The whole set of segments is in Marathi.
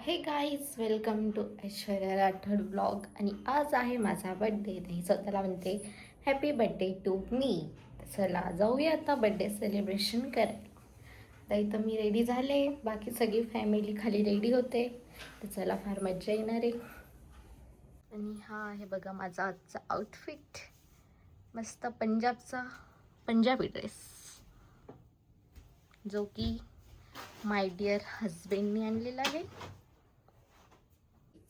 हे guys welcome to Aishwarya Rathod blog. आणि आज आहे माझा बड्डे. नाही स्वतःला म्हणते हॅपी बड्डे टू मी. चला जाऊया आता बड्डे सेलिब्रेशन करायला. तर इथं मी रेडी झाले, बाकी सगळी फॅमिली खाली रेडी होते. तर चला फार मज्जा येणार आहे. आणि हा आहे बघा माझा आजचा आउटफिट, मस्त पंजाबी ड्रेस, जो की माय डिअर हजबंडनी आणलेला आहे.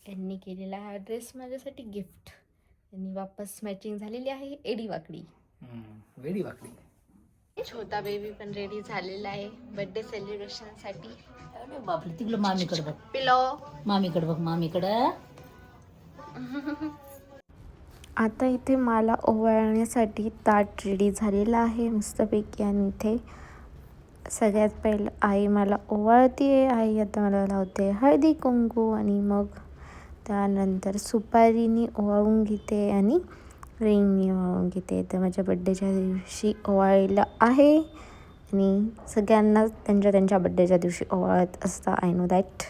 यांनी केलेला हा ड्रेस माझ्यासाठी गिफ्ट. यांनी वापस मॅचिंग झालेली आहे, एडी वाकडी. वेडी वाकडी. छोटा बेबी पण रेडी झालेला आहे बर्थडे सेलिब्रेशन साठी. अरे बापरे, तिकडं मामीकडे बघ, पिलो मामीकडे बघ, मामीकडं. आता इथे मला ओवाळण्यासाठी ताट रेडी झालेला आहे मस्तपैकी. आणि इथे सगळ्यात पहिलं आई मला ओवाळते. आई आता मला लावते हळदी कुंकू, आणि मग त्यानंतर सुपारीनी ओवाळून घेते आणि रिंगनी ओवाळून घेते. तर माझ्या बड्डेच्या दिवशी ओवाळलेलं आहे आणि सगळ्यांना त्यांच्या त्यांच्या बड्डेच्या दिवशी ओवाळत असतं. I know that.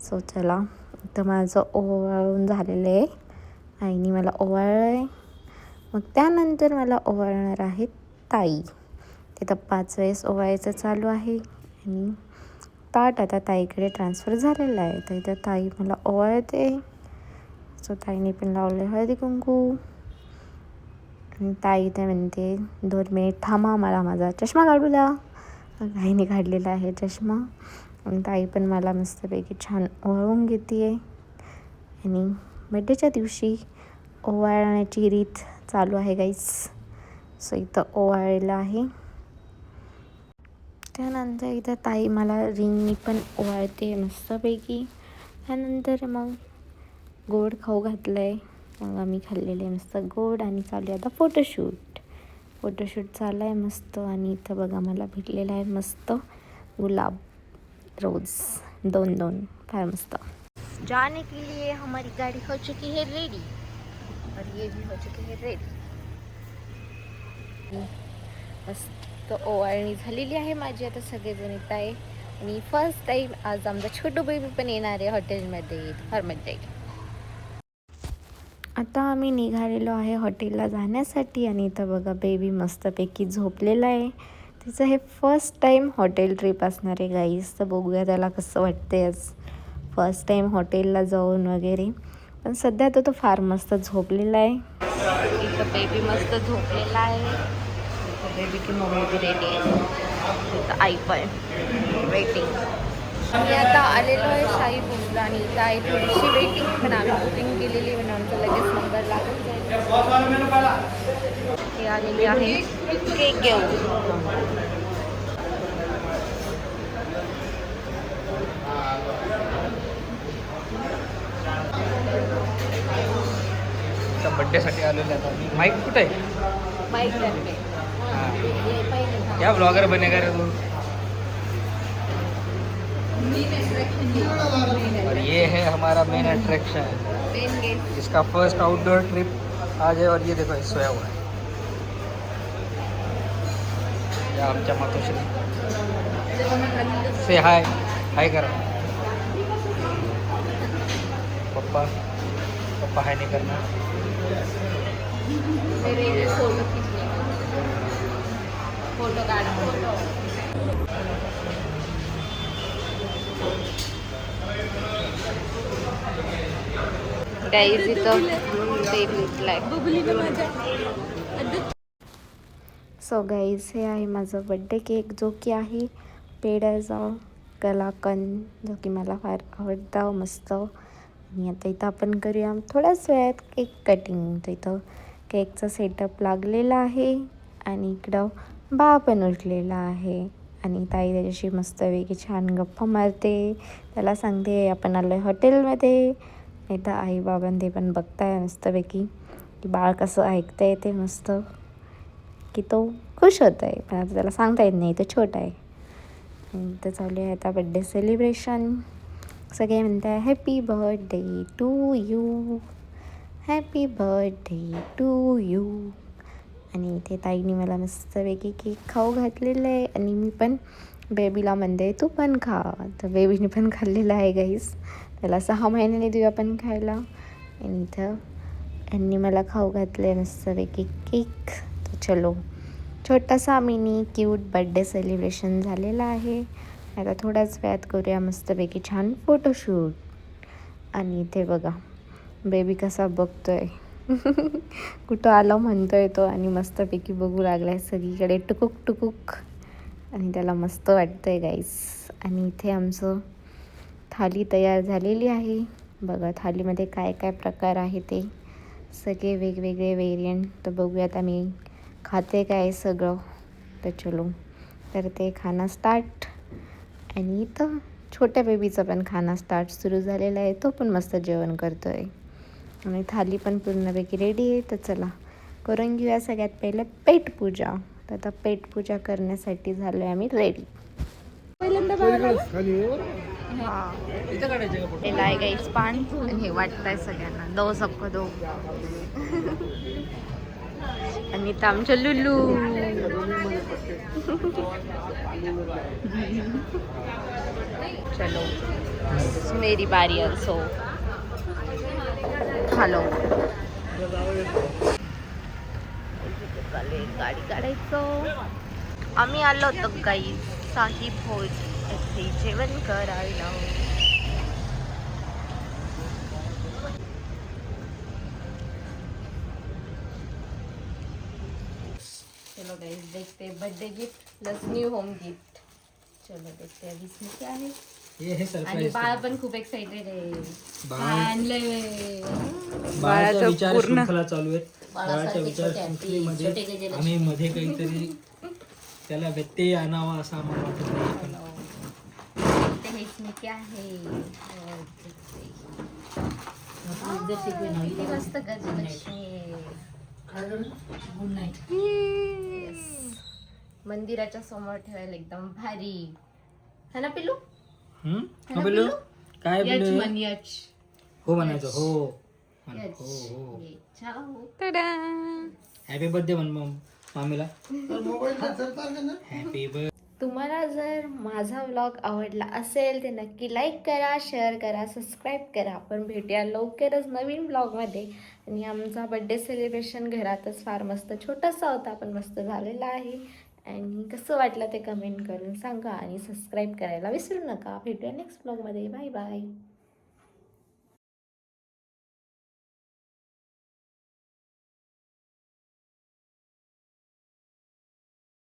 सो चला, तर माझं ओवाळून झालेलं आहे. आईने मला ओवाळलं आहे. मग त्यानंतर मला ओवाळणार आहे ताई. तिथं 5 वेळेस ओवाळायचं चालू आहे आणि ताट आता ताईकडे ट्रान्सफर झालेलं आहे. तर इथं ताई मला ओवाळते. सो ताईने पण लावले हळदी कुंकू. आणि ताई ते म्हणते 2 मिनिट थांबा, मला माझा चष्मा काढू द्या. ताईने काढलेला आहे चष्मा. आणि ताई पण मला मस्तपैकी छान ओवाळून घेते आहे. आणि बड्डेच्या दिवशी ओवाळण्याची रीत चालू आहे गाईस. सो इथं ओवाळलेलं आहे. त्यानंतर इथं ताई मला रिंगनी पण ओवाळते मस्तपैकी. त्यानंतर मग गोड खाऊ घातलं आहे. मग आम्ही खाल्लेले मस्त गोड. आणि चालू आहे आता फोटोशूट चालू आहे मस्त. आणि इथं बघा मला भेटलेला आहे मस्त गुलाब रोज 2-2, फार मस्त. जाने के लिए हमारी गाड़ी हो चुकी है रेडी, और ये भी हो चुकी है रेडी. मस्त ओवाळणी झालेली आहे माझी. आता सगळेजण येत आहे. आणि फर्स्ट टाईम आज आमचा छोटू बेबी पण येणार आहे हॉटेलमध्ये. फार मजा येईल. आता आम्ही निघालेलो आहे हॉटेलला जाण्यासाठी. आणि इथं बघा बेबी मस्तपैकी झोपलेला आहे. तिचं हे फर्स्ट टाईम हॉटेल ट्रिप असणार आहे गाईस. तर बघूया त्याला कसं वाटते आज फर्स्ट टाईम हॉटेलला जाऊन वगैरे. पण सध्या तो फार मस्त झोपलेला आहे. इथं बेबी मस्त झोपलेला आहे. बेबी की मम्मी भी रेडी आहे. इथं आई पण वेटिंग. आम्ही आता आलेलो आहे शाही बुकला. आणि इथं आहे थोडीशी वेटिंग, पण आम्ही बुकिंग केलेली म्हणून आमचा लगेच नंबर लागून जाईल. हे आलेली आहे केक घेऊन. बड्डेसाठी आलेले आता. माईक कुठे आहे? माईक करते. क्या ब्लॉगर बनेगा रे तू? और ये है हमारा मेन अट्रैक्शन, इसका फर्स्ट आउटडोर ट्रिप आज है. और ये देखो, ये सोया हुआ है. या आमच्या मातोश्री से हाय हाय करा. पप्पा पप्पा हाय नहीं करना. फोटो काढा. गाईज इथं ते लिहिलंय. सो गाईज हे आहे माझं बड्डे केक, जो की आहे पेढ्याचा कलाकंद, जो की मला फार आवडता मस्त. आणि आता इथं आपण करूया थोड्याच वेळात केक कटिंग. तर इथं केकचा सेटअप लागलेला आहे. आणि इकडं बा पण उठलेला आहे. आणि ताई त्याच्याशी मस्तपैकी छान गप्पा मारते. त्याला सांगते आपण आलो आहे हॉटेलमध्ये. नाही तर आई बाबां ते पण बघताय मस्तपैकी की बाळ कसं ऐकतंय ते मस्त, की तो खुश होत आहे. पण आता त्याला सांगता येत नाही, तो छोटा आहे. तर चालू आहे आता बड्डे सेलिब्रेशन. सगळे म्हणत आहे happy birthday to you, happy birthday to you. आणि इथे ताईने मला मस्तपैकी केक खाऊ घातलेलं आहे. आणि मी पण बेबीला म्हणते तू पण खा. तर बेबीने पण खाल्लेलं आहे गाईस. त्याला 6 महिन्याने देऊ आपण खायला. आणि इथं यांनी मला खाऊ घातले मस्तपैकी केक. तर चलो, छोटासा मिनी क्यूट बड्डे सेलिब्रेशन झालेला आहे. आता थोड्याच वेळात करूया मस्तपैकी छान फोटोशूट. आणि इथे बघा बेबी कसा बघतोय. कुठं आलं म्हणतोय तो आणि मस्तपैकी बघू लागलाय सगळीकडे टुकुक टुकुक. आणि त्याला मस्त वाटतंय गाईस. आणि इथे आमचं थाली तयार झालेली आहे. बघा थालीमध्ये काय काय प्रकार आहे ते सगळे वेगवेगळे व्हेरियंट. तर बघूयात आम्ही खाते काय सगळं. तर चलो, तर ते खाणं स्टार्ट. आणि इथं छोट्या बेबीचं पण खाणं स्टार्ट सुरू झालेलं आहे. तो पण मस्त जेवण करतो आहे. आणि थाली पण पूर्णपैकी रेडी आहे. तर चला करून घेऊया सगळ्यात पहिलं पेटपूजा. तर आता पेटपूजा करण्यासाठी झालो आहे आम्ही रेडी. आहे गाईच पान आणि हे वाटतंय सगळ्यांना. दो सबको दो. आणि इथं आमच्या लुलू. चलो मेरी बारी also. हॅलो, गाडी काढायचो. आम्ही आलो होतो गाई साहिब भोज येथे जेवण करायला. चलो गाइस देखते हैं birthday gift plus new home gift. चलो देखते हैं इसमें क्या है. ये है आणि सरप्राईज. बाळा पण खूप एक्साइटेड आहे. बाळाचा विचार शृंखला चालू आहे. बाळाच्या विचार शृंखलेमध्ये आम्ही मध्ये काहीतरी त्याला व्यत्यय आणावा असा आम्हाला वाटत नाही. इसमें क्या है. मस्त गजलक्ष्मी. मंदिराच्या समोर ठेवायला एकदम भारी है ना पिल्लू. बोलू काय बोलू. यच हो म्हणायचं. हो हो. हॅपी बर्थडे म्हण मामीला. Happy birthday. तुम्हाला जर माझा व्लॉग आवडला असेल तर नक्की लाईक करा, शेअर करा, सबस्क्राईब करा. आपण भेटूया लवकरच नवीन ब्लॉगमध्ये. आणि आमचा बड्डे सेलिब्रेशन घरातच फार मस्त छोटासा होता पण मस्त झालेला आहे. आणि कसं वाटलं ते कमेंट करून सांगा. आणि सबस्क्राईब करायला विसरू नका. भेटूया नेक्स्ट ब्लॉगमध्ये. Bye bye.